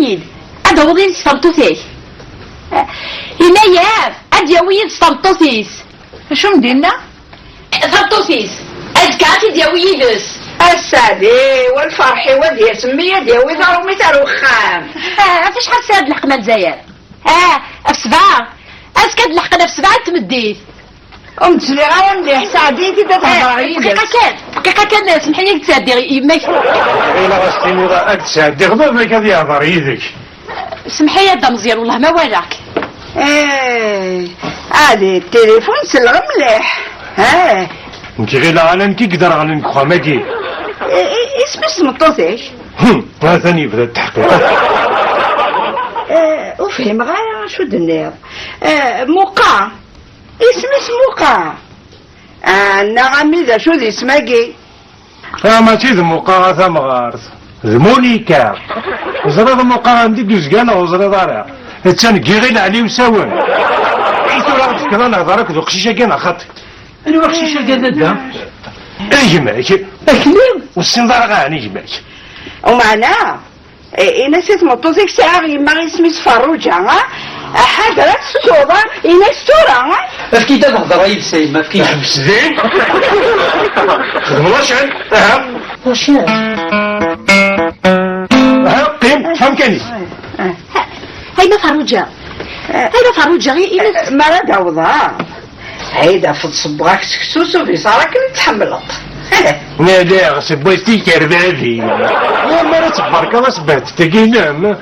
يد هذا هو غير سطمطوثيك ينايا هاد ياويد سطمطوثيس شو مدينا؟ سطمطوثيس أذكاتي دياويدس السادي والفرحي ودي سمية دياوي دارو مثال وخام فاش حاسة هاد الحق مال زاير أفسبعة أسكاد الحق أفسبعة تمديت تسلي غاية مليح سعديتي تتهضر عليا دقيقة كان سمحيلي تسادي يماك إلا غاستيني راه تسادي غضب لك هاد يهضر يدك سمحي هذا مزيان والله ما وراك هادي التليفون سلغ مليح انت غير لا انا انت قدر على نكخامكي اسم الطوطيش ها ثاني بدا التحقيق وفهم غاية شو دنيا موقع اسم موقع النغمي ذا شو ذي اسمكي ما تيذ موقع ثم غارث ذمونيكا وزرد موقع عندي دوزقانا وزرد دارا تسان غير عليه وساون عيسو راه تكنا نهضرك ذو قشيشة كانا خاطك انا قشيشة كانا دا اجمعك اكلم والسنظار غاني يجمعك ومعناه نسيت مطوزيك ساعة يما اسمي فروجة حضرت الصورة الصورة افكي دا نهضر عيب سايمة افكي حبس ذين خدم رشعن رشعن قيم فهم كاني هاي ما فروجة غير ما لا داوضها هيدا في الصبغاك سكسوسو في صارك اللي تحملت لا غسب بويتي كربابي ما تبارك الله سبات تقينام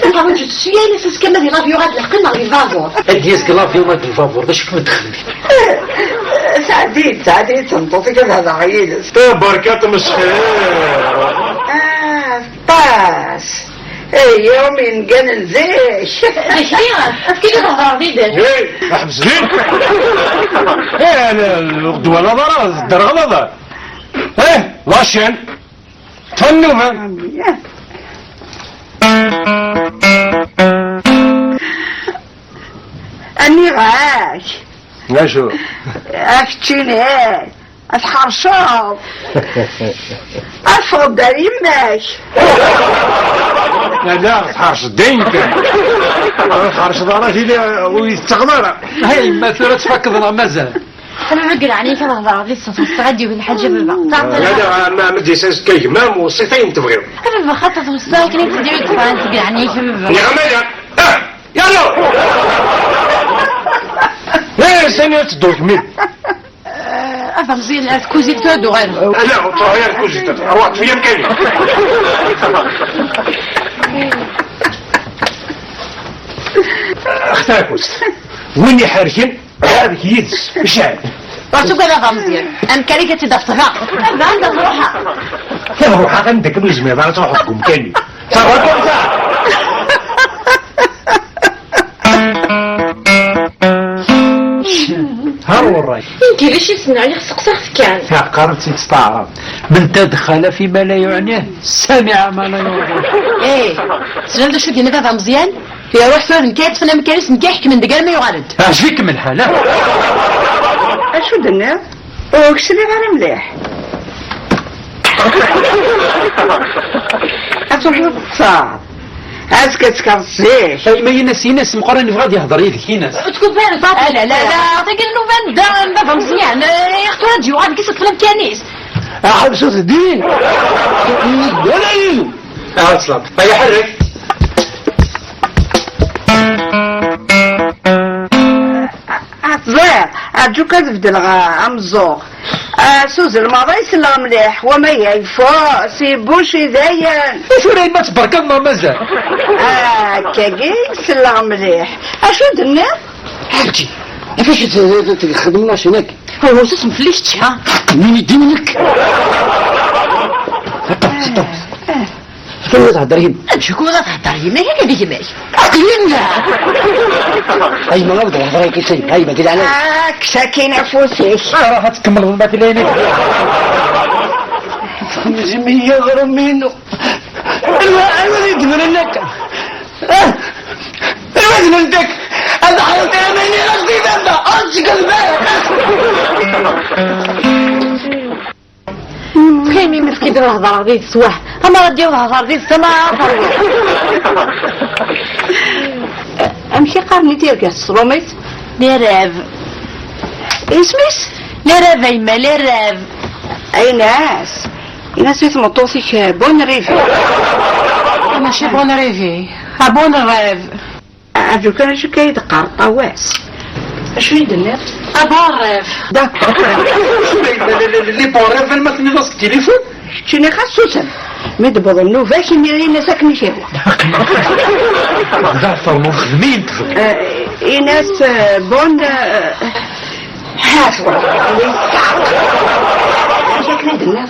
فروجة السيانة ساس كما دي لافيو غاد لحقنا غير الفافور اديس كلافيو ما الفافور باش كيف مدخل سعديت تنطوطي هذا عيد بركات مسخير باس يومين قال زيش أخيرا كيف تهضر بيدك ايه احبس زين ايه انا الغدوة لا ضرر الدرغلة ايه لاشين تفنوا ما اني غاش ناشو افتشيني اتحرشاب افضل يماش لا تحرش الدين كان تحرش ضراتي ويستغنى هاي ما ثلاث تفكر مازال أنا بقول عليك أنا هضر لسه تستغدي بالحاجة بالبعض لا ما مدي ساس كيمام وصيتين تبغيو أنا بخطط مستاكني تدير تفان تقول عليك بالبعض يا غمية يلا ايه ثانية تدوك مين أفهم زين الكوزي تودو غير لا طايا الكوزي تودو أروح في يمكني اختاكوز وين يحركن هذيك يدس مشعل وشو كذا غمزين أم كاريكة تدفتها أم عندك روحها كيف روحها عندك مزمي ما تروحكم كاني صارتوا هارو الراي انت ليش يسمعني خصك كان يا قربت تستعرض من تدخل فيما لا يعنيه سمع ما لا يعنيه ايه سلام شو كنا هذا مزيان في روح فين كاتف انا مكانس نكحك من دقال ما يغرد اش فيك من الحالة اشو دنا وكسلي غير مليح اتروح صعب اسكت كرسيش اي ما ينس مقرن في غادي يهضر يدك ينس تكون فين صافي لا تقول له فين دا ما مزيان يا اختي رجي وغادي كيس تفهم كانيس حبسوا الدين ولا يلو اصلا فيحرك ضيع ارجو كذب دلغا امزوق سوز الماضي سلغ مليح وما يعيفو سيبوشي داين شو راي ما تبارك الله مازال كاكي سلغ مليح اشو دنا حاجي كيفاش تخدمناش هناك هو اسم فليش ها مين يدينك طب شكون تهضرين شكون تهضرين ما هي كذيك ماي اقلينا اي ما نبدا نهضر كي شيء هاي ما كده عليك ساكنه فوسيش راح تكمل البات لينك مية غرام منه الوالد منك الوالد منك هذا حيوت مني غصبي هذا أرجع البيت خيمي مسكين الهضره غير سواه اما رديو الهضره غير السماء امشي قارني ديالك الصروميت لي ريف اسميس لي ريف ايما لي ريف. اي ناس يتمطوسيك بون ريفي. ماشي بون ريفي بون ريف. عجو كان شو كيدقر طواس اش يدير بون ريف. داكور اللي بوريف ما تنيض التليفون شنو خاصو مدبر النوفا كي ميرينا ساكني شي ضعف المخدمين. ناس بون حاسبة اش كندير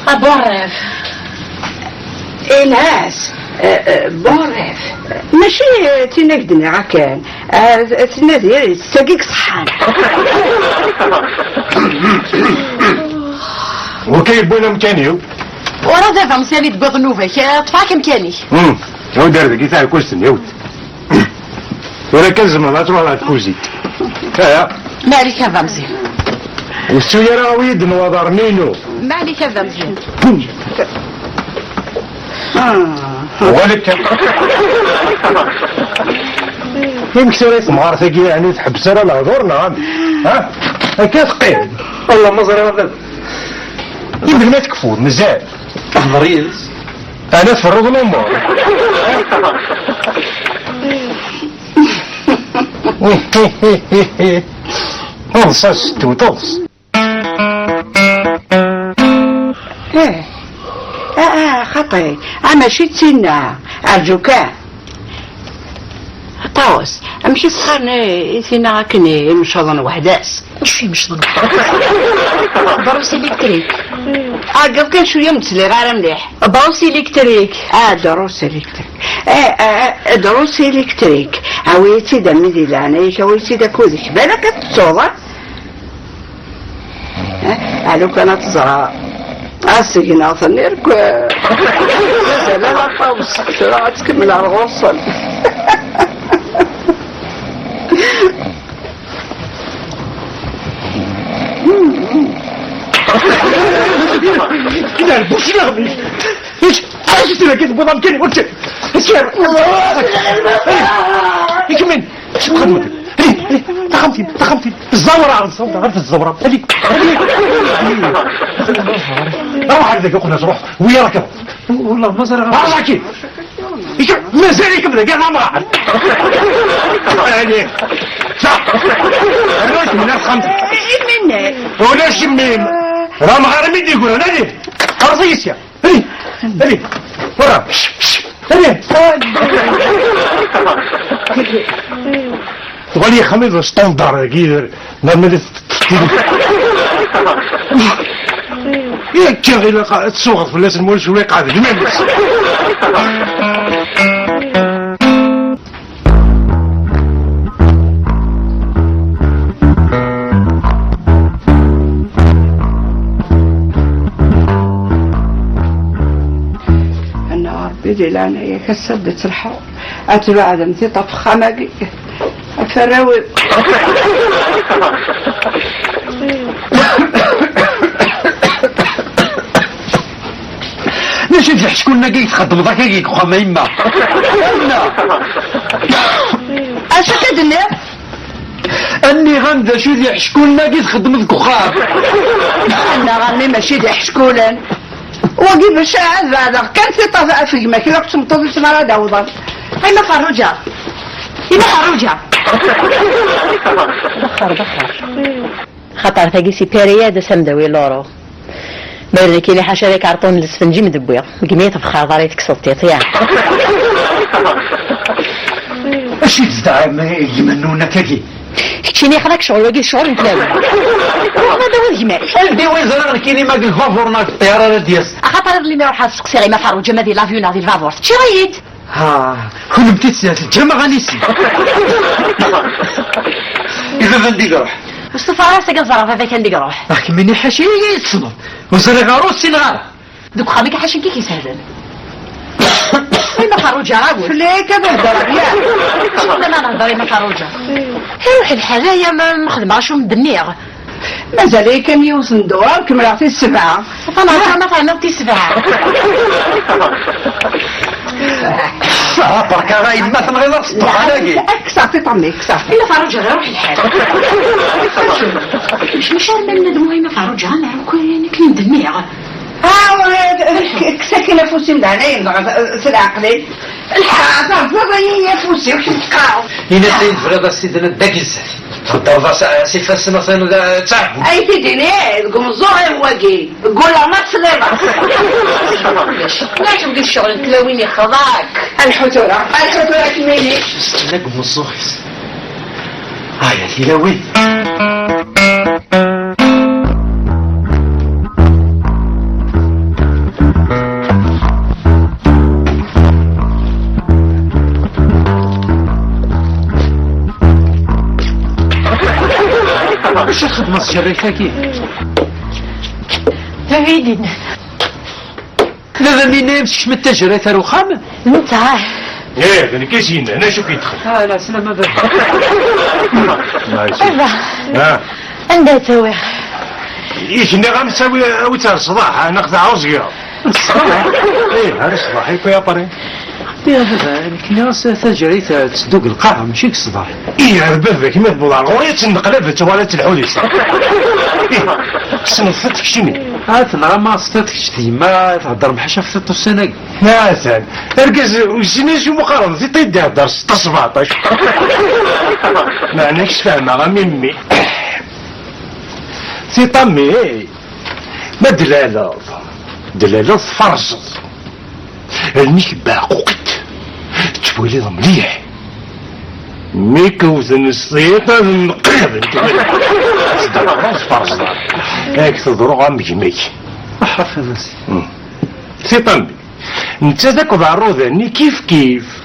بون ريف. ناس بون ريف ماشي تنقدني عكان تنادي تساقيك صحان. وكيبونا مكانيو ورا دابا مسالي تبغض نوفا طفاك مكاني. هو دار ذاك يتاع كوستن يوت ولا كنزم لا تروح لا تكوزي ها ما عليك هذا مزيان. والسيارة ويد نوضر نينو ما عليك هذا مزيان. ولك فين كسرت مغارتك يعني تحبس على الهضور. نعم ها كتقيل والله ما زري ولا يمكن ما تكفور مزال تهضريز انا فرض الامور. طلص توطلص خطي ماشي تسنى ارجوكا طاوس امشي سخان سينا كني مشضن وحداس ماشي مش ضن بروس الكتريك. قبل كان شويه متسلي غير مليح. بروس الكتريك. دروس الكتريك. دروس الكتريك هويتي دمي دي لانيش هويتي دا كوزك بالك تصوضا علو كانت تزرع السجن ثنيرك لا طاوس شراعة تكمل على الغصن. كده البوش نغمي ايش لك بضع مكاني وانت يكمل شو خدمتك تخمتي الزورة على الصوت عارف الزورة روح على ذاك قلنا روح ويا ركب والله ما زرع والله كيف ما زال يكمل قال ما راح يعني صح انا من الناس خمسة منك ولا شميم راه مغارمين يقولوا نادي ارضيسيا هلي ورا هلي تقول لي خميس ستاندر كيدر نعمل يا كيغي تسوق في الناس المول شويه قاعد المهندس. بدي لأنا يكسدت الحرب أتلو عدم تطف خمقي أفراوي ماشي تفحش كنا كي تخدم ذاك كي خما يما أش كدني اني غندا شو ذي حشكولنا كي تخدم ذاك خاب أنا غني ماشي ذي حشكولن وقيب الشاعر هذا كان في طفاء في ما كي وقت مطلش مرة داوضا هاي ما خرجها هاي ما خرجها بخر خطر تاقيسي بيرياد سمدوي لورو مالك اللي حاشا لك عرطون الاسفنجي مدبويا قميت بخار ضاري تكسلتي طيان اش تزدعم يمنونا كاكي كشيني خلاك شغل وقي الشغل نتلاوي هذا هو الجمال قلبي ويزرر كيني ما قل فافورنا في الطيارة دياس خاطر اللي ما يروح السقسي غير ما فاروجه ما دي لافيون هذه الفافور شي غيد ها كل بتتسيات الجامعة غنيسي إذا غندي روح مصطفى راسك الزرافة هذا كان ديك روح لكن مني حاشي يتصنف وزري غاروس سنغار دوك خابيك حاشين كي كيسهدن ما فاروجه راقول فليك بهدر يا شنو ما نهضر ما فاروجه روحي الحلايا ما نخدم شو مدنيغ مازال كم يوصل دوار كم راه في السبعة فما ما فهمتي سبعه غايد ما تنغيض الصباح هلاقي كسعتي طمي كسعتي إلا فاروجة غير روح الحال مش شارمة من المهم فاروجة أنا كل كلين دميغ كساكنة فوسي مدعنين سرع عقلي الحاضر فضي فوسي وش تقاو هنا سيد فريضة سيدنا داكيز خدوا سيد فاسنا صينو تعبوا اي تديني القمزوغي واقي قول له ما تصليبا لا تبقى الشغل تلاويني خضاك الحتورة كميني نقم الصوخيس هاي تلاوي واش الخدمة الجريكة كي تعيدين دابا مين يمسكش من التجري ثارو خام انت ايه انا كاين انا شوف يدخل لا سلامة بك الله يسلمك ها عندها تواخ ايش اللي غنساوي وتر الصباح ناخذ عوزقه الصباح ايه هذا الصباح يكون يا بري يا بابا كناس تجري تصدق القاعة ماشي الصباح ايه بابا كيما تبوض الغوية تنقلب توالت الحوليس ايه صنفت كشمي تنرى ما صدتكش ديما تهضر بحال في السنة يا سلام اركز وشنو شو مقارنة في طيب دار 17 ما عناكش فاهمة غميمي سي طمي ما دلالة فرص الميك باقوقت تولي مليح ميكوزن السيطة نقلب راس فرص هاك تضرو غمجميك أحرف الناس سي طمي انت ذاك ضعروذني كيف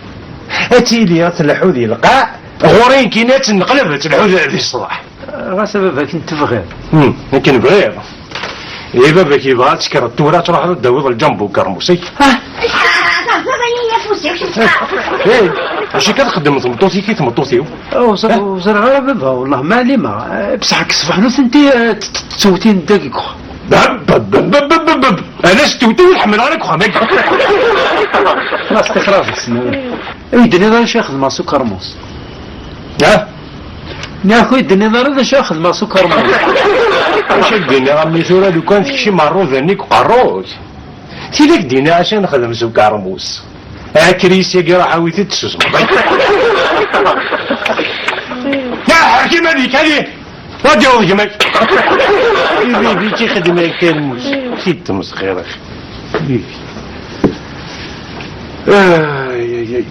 اتيلي تلحوذي القاع غورين كينات نقلب تلحوذي في الصباح غاس بابا كنت بغير لكن بغير إيه بابا كي بغات تكرر التورا تروح تدوي الجنبو كرموسي ايه واش كتخدم تمطوطي كي تمطوطيو وزر غير بابا والله ما علي ما بصح كصبح نوث انت تسوتين دقيق انا ستوتي ونحمل عليك خمك خلاص تخراف السنة يدني ضاي شاخذ ما سكر موس ها ناخذ يدني ضاي شاخذ ما سكر موس واش دينا غامي ثورة لو كان فيك شي مروض هنيك قروج تيلك دينا عشان نخدم سكر موس كريس يا راح عاويتي تسوس يا حكيم هذيك هذه ودي وجمك بيبي كي خدمك كلموس كي تمسخيرك بيبي اي